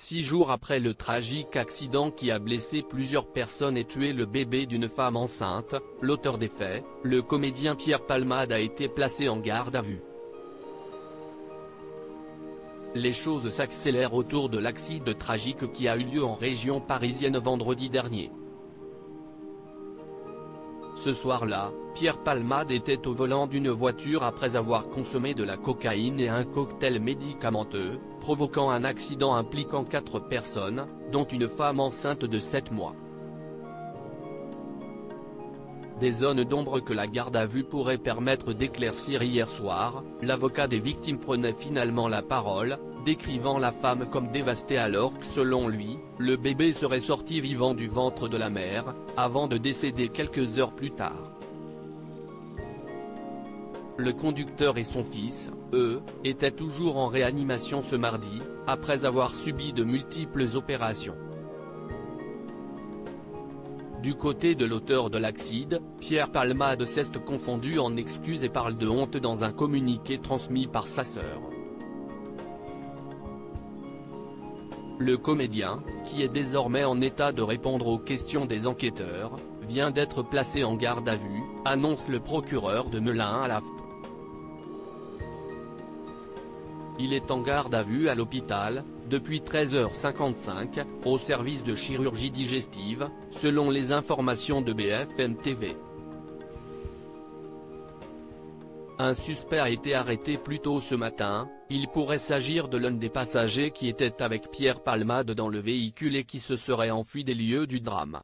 6 jours après le tragique accident qui a blessé plusieurs personnes et tué le bébé d'une femme enceinte, l'auteur des faits, le comédien Pierre Palmade a été placé en garde à vue. Les choses s'accélèrent autour de l'accident tragique qui a eu lieu en région parisienne vendredi dernier. Ce soir-là, Pierre Palmade était au volant d'une voiture après avoir consommé de la cocaïne et un cocktail médicamenteux, provoquant un accident impliquant 4 personnes, dont une femme enceinte de 7 mois. Des zones d'ombre que la garde à vue pourrait permettre d'éclaircir. Hier soir, l'avocat des victimes prenait finalement la parole, décrivant la femme comme dévastée alors que selon lui, le bébé serait sorti vivant du ventre de la mère, avant de décéder quelques heures plus tard. Le conducteur et son fils, eux, étaient toujours en réanimation ce mardi, après avoir subi de multiples opérations. Du côté de l'auteur de l'accident, Pierre Palmade s'est confondu en excuses et parle de honte dans un communiqué transmis par sa sœur. Le comédien, qui est désormais en état de répondre aux questions des enquêteurs, vient d'être placé en garde à vue, annonce le procureur de Melun à l'AFP. Il est en garde à vue à l'hôpital, depuis 13h55, au service de chirurgie digestive, selon les informations de BFM TV. Un suspect a été arrêté plus tôt ce matin, il pourrait s'agir de l'un des passagers qui était avec Pierre Palmade dans le véhicule et qui se serait enfui des lieux du drame.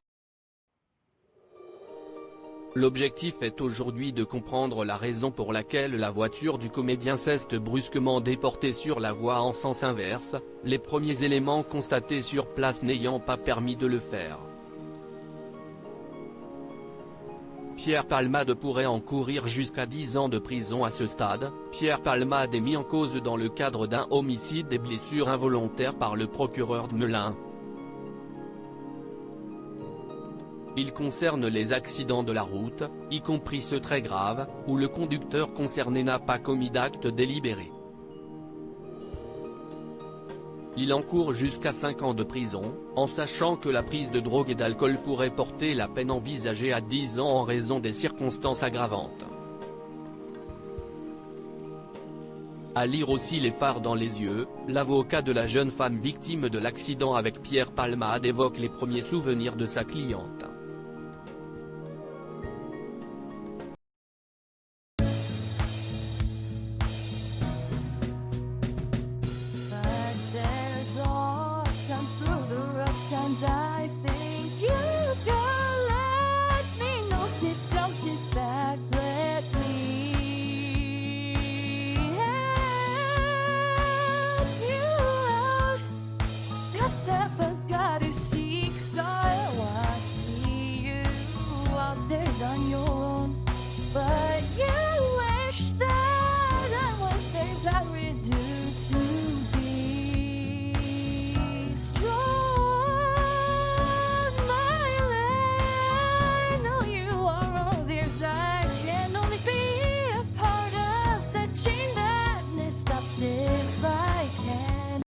L'objectif est aujourd'hui de comprendre la raison pour laquelle la voiture du comédien s'est brusquement déportée sur la voie en sens inverse, les premiers éléments constatés sur place n'ayant pas permis de le faire. Pierre Palmade pourrait encourir jusqu'à 10 ans de prison à ce stade. Pierre Palmade est mis en cause dans le cadre d'un homicide et blessure involontaire par le procureur de Melun. Il concerne les accidents de la route, y compris ceux très graves, où le conducteur concerné n'a pas commis d'acte délibéré. Il encourt jusqu'à 5 ans de prison, en sachant que la prise de drogue et d'alcool pourrait porter la peine envisagée à 10 ans en raison des circonstances aggravantes. À lire aussi les phares dans les yeux, l'avocat de la jeune femme victime de l'accident avec Pierre Palmade évoque les premiers souvenirs de sa cliente.